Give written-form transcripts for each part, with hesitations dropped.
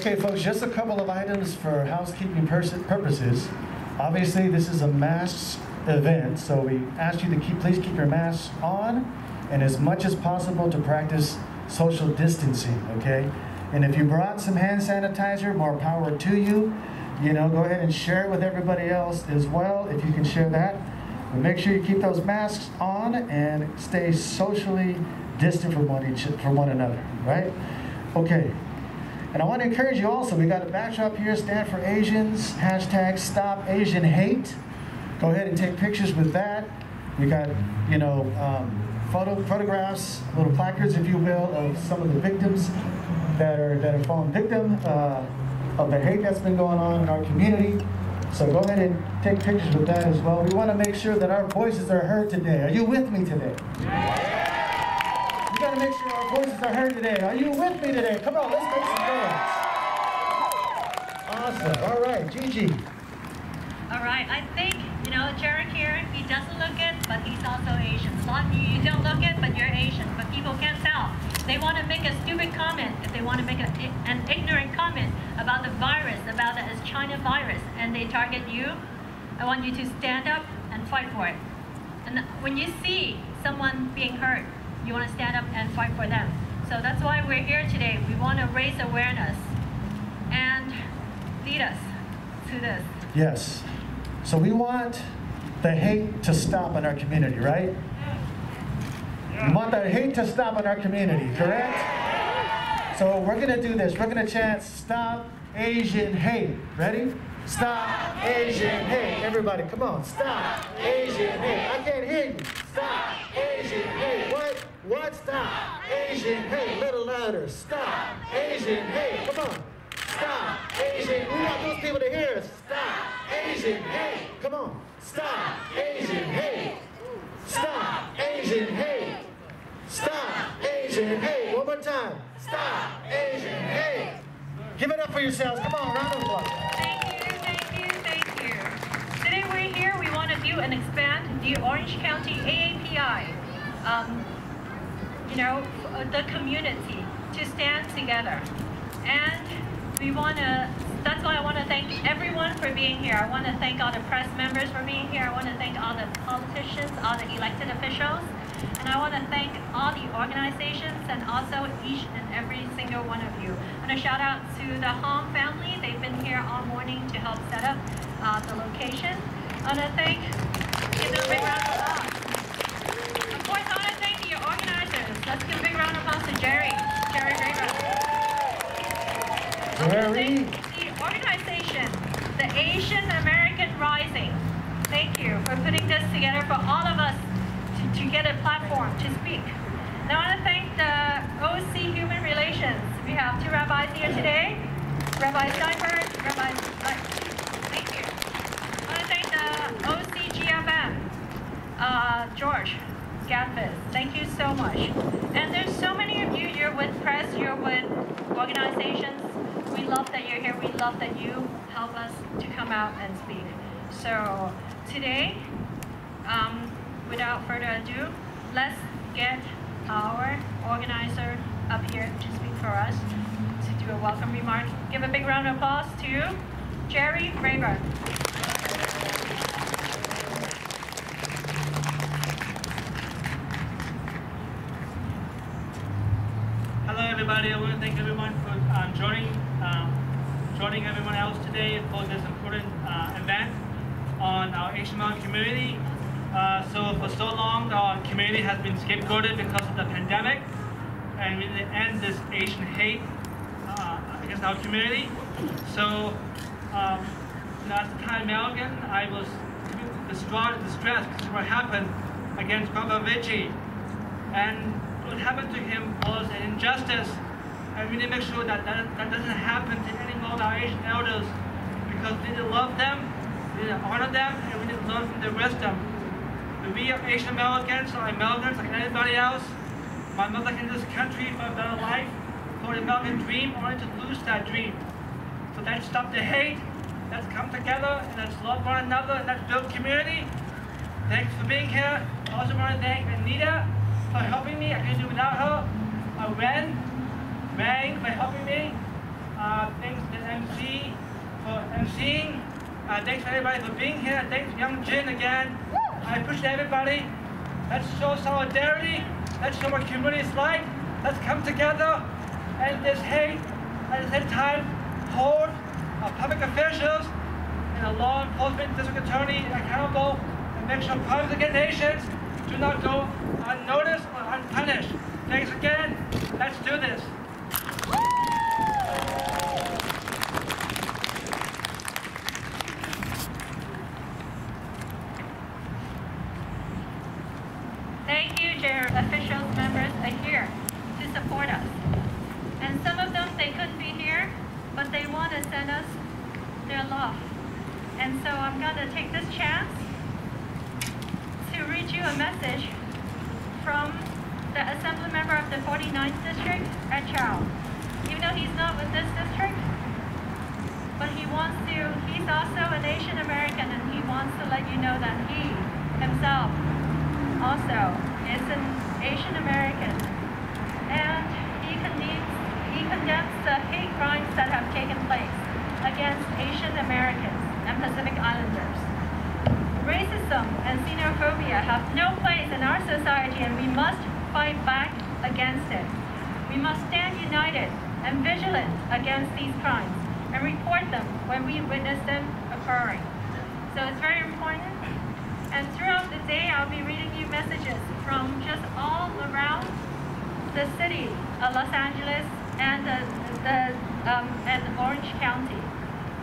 Okay, folks, just a couple of items for housekeeping purposes. Obviously, this is a masked event, so we ask you to please keep your masks on, and as much as possible to practice social distancing, okay? And if you brought some hand sanitizer, more power to you. You know, go ahead and share it with everybody else as well, if you can share that. But make sure you keep those masks on and stay socially distant from one another, right? Okay. And I want to encourage you also, we got a backdrop here, Stand for Asians, hashtag Stop Asian Hate. Go ahead and take pictures with that. We got, you know, photographs, little placards, if you will, of some of the victims that are fallen victim of the hate that's been going on in our community. So go ahead and take pictures with that as well. We want to make sure that our voices are heard today. Are you with me today? We got to make sure our voices are heard today. Are you with me today? Come on, let's make some noise. Awesome. All right, Gigi. All right, I think, you know, Jared here, he doesn't look it, but he's also Asian. A lot of you don't look it, but you're Asian, but people can't tell. They want to make a stupid comment, if they want to make an ignorant comment about the virus, about the China virus, and they target you, I want you to stand up and fight for it. And when you see someone being hurt, you want to stand up and fight for them. So that's why we're here today. We want to raise awareness and lead us to this. Yes. So we want the hate to stop in our community, right? We want the hate to stop in our community, correct? So we're going to do this. We're going to chant, Stop Asian Hate. Ready? Stop Asian Hate. Everybody, come on. Stop Asian Hate. I can't hear you. Stop Asian Hate. What? What? Stop Asian Hate. A little louder. Stop Asian Hate. Come on. Stop Asian. We want those people to hear us. Stop Asian Hate. Come on. Stop Asian Hate. Stop Asian Hate. Stop Asian Hate. One more time. Stop Asian Hate. Give it up for yourselves. Come on, round of applause. Thank you, thank you, thank you. Today we're here, we want to do and expand the Orange County AAPI, you know, the community to stand together. And we want to, that's why I want to thank everyone for being here. I want to thank all the press members for being here. I want to thank all the politicians, all the elected officials. And I want to thank all the organizations and also each and every single one of you. I want to shout out to the Hong family. They've been here all morning to help set up the location. I want to thank, give them a big round of applause. Of course, I want to thank the organizers. Let's give a big round of applause to Jerry Rayburn. I want to thank the organization, the Asian American Rising. Thank you for putting this together for all of us to get a platform to speak. And I want to thank the OC Human Relations. We have two rabbis here today, Rabbi Steinberg, Rabbi, thank you. I want to thank the OCGFM, George Gadfis. Thank you so much. And there's so many of you, you're with press, you're with organizations. We love that you're here. We love that you help us to come out and speak. So today, without further ado, let's get our organizer up here to speak for us, to do a welcome remark. Give a big round of applause to Jerry Rayburn. Hello everybody, I want to thank everyone for joining everyone else today for this important event on our Asian American community. So for so long, our community has been scapegoated because of the pandemic, and we need to end this Asian hate against our community. So as a Thai American, I was distraught and distressed because of what happened against Papa Vici. And what happened to him was an injustice, and we need to make sure that that doesn't happen to any more of our Asian elders, because we need to love them, we need to honor them, and we need to learn from their wisdom. We are Asian Americans, or Americans like anybody else. My mother came to this country for a better life, for the American dream, only to lose that dream. So let's stop the hate, let's come together, and let's love one another, and let's build community. Thanks for being here. I also want to thank Anita for helping me. I couldn't do without her. Ren for helping me. Thanks to MC for emceeing. Thanks to everybody for being here. Thanks to Young Jin again. I appreciate everybody. Let's show solidarity. Let's show what community is like. Let's come together and this hate. At the same time, hold public officials and the law enforcement district attorney accountable and make sure crimes against nations do not go unnoticed or unpunished. Thanks again. Let's do this. Thank you, Chair. Officials, members are here to support us. And some of them, they couldn't be here, but they want to send us their love. And so I'm going to take this chance to read you a message from the Assembly member of the 49th District, Ed Chow. Even though he's not with this district, but he's also an Asian American, and he wants to let you know that he himself also is an Asian American. And he condemns the hate crimes that have taken place against Asian Americans and Pacific Islanders. Racism and xenophobia have no place in our society, and we must fight back against it. We must stand united and vigilant against these crimes and report them when we witness them occurring. So it's very important. And throughout the day, I'll be reading you messages from just all around the city of Los Angeles and and Orange County,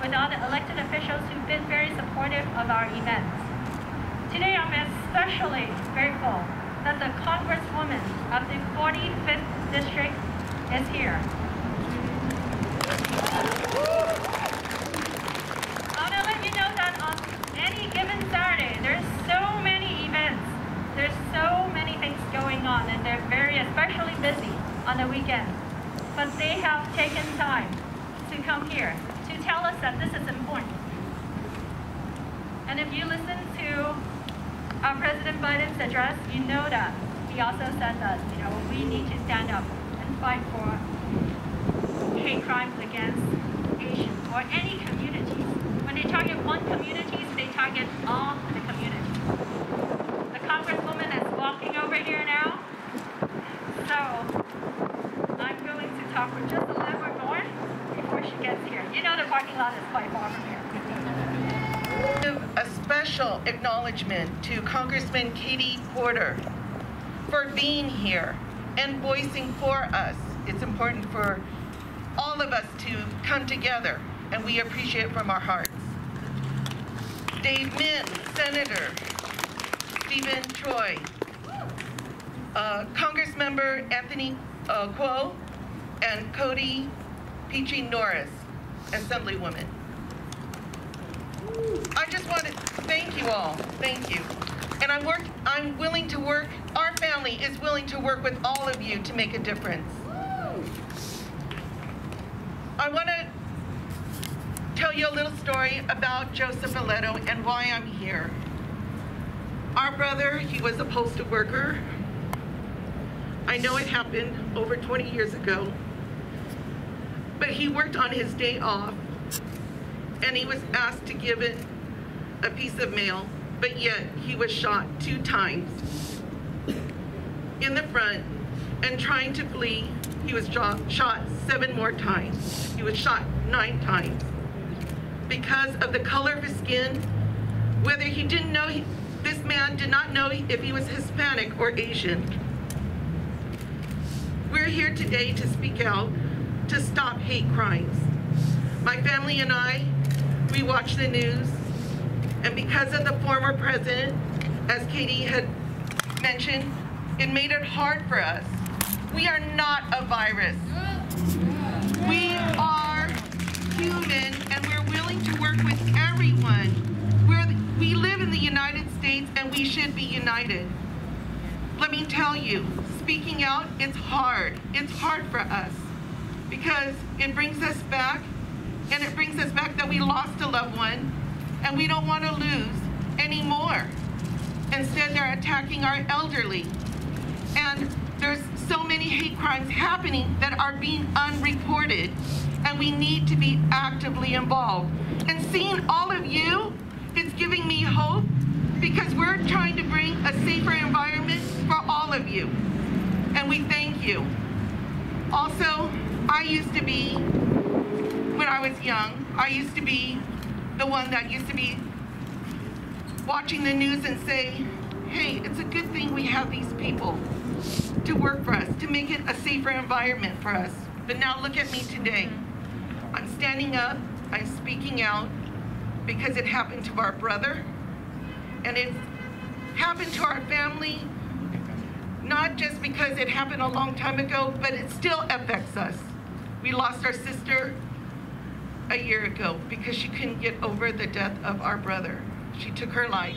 with all the elected officials who've been very supportive of our events. Today, I'm especially grateful that the Congresswoman of the 45th District is here. I want to let you know that on any given Saturday, there's so many events. There's so many things going on, and they're very especially busy on the weekend. But they have taken time to come here to tell us that this is important. And if you listen to our President Biden's address, you know that he also said that we need to stand up and fight for hate crimes against Asians or any communities. When they target one community, they target all the communities. The Congresswoman is walking over here now, so I'm going to talk for just a little bit more before she gets here. You know the parking lot is quite far from here. A special acknowledgement to Congressman Katie Porter for being here and voicing for us. It's important for all of us to come together, and we appreciate it from our hearts. Dave Min, Senator, Stephen Choi, Congressmember Anthony Kuo, and Cody Peachy Norris, Assemblywoman. I just want to thank you all. Thank you. And I'm willing to work, our family is willing to work with all of you to make a difference. I want to tell you a little story about Joseph Aledo and why I'm here. Our brother, he was a postal worker. I know it happened over 20 years ago, but he worked on his day off, and he was asked to give it a piece of mail, but yet he was shot 2 times in the front, and trying to flee, he was shot 7 more times. He was shot 9 times. Because of the color of his skin, whether he didn't know, this man did not know if he was Hispanic or Asian. We're here today to speak out to stop hate crimes. My family and I, we watch the news, and because of the former president, as Katie had mentioned, it made it hard for us. We are not a virus. We are human, and we're willing to work with everyone. We live in the United States, and we should be united. Let me tell you, speaking out, it's hard. It's hard for us because it brings us back, and it brings us back that we lost a loved one, and we don't want to lose any more. Instead, they're attacking our elderly. And there's so many hate crimes happening that are being unreported, and we need to be actively involved. And seeing all of you is giving me hope, because we're trying to bring a safer environment for all of you. And we thank you. Also, I used to be, when I was young, I used to be the one that used to be watching the news and say, hey, it's a good thing we have these people to work for us, to make it a safer environment for us. But now look at me today. I'm standing up, I'm speaking out, because it happened to our brother, and it happened to our family, not just because it happened a long time ago, but it still affects us. We lost our sister a year ago because she couldn't get over the death of our brother. She took her life.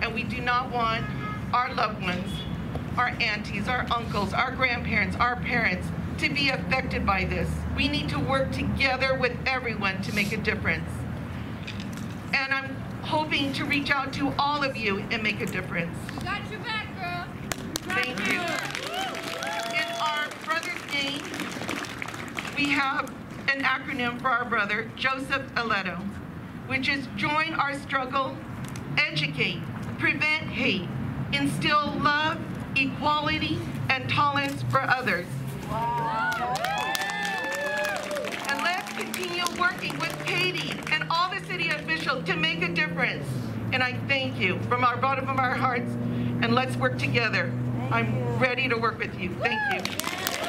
And we do not want our loved ones, our aunties, our uncles, our grandparents, our parents to be affected by this. We need to work together with everyone to make a difference. And I'm hoping to reach out to all of you and make a difference. You got your back, girl. Thank you. In our brother's name, we have an acronym for our brother, Joseph Aledo, which is join our struggle, educate, prevent hate, instill love, equality, and tolerance for others. Wow. And let's continue working with Katie and all the city officials to make a difference. And I thank you from our bottom of our hearts, and let's work together. I'm ready to work with you. Thank you.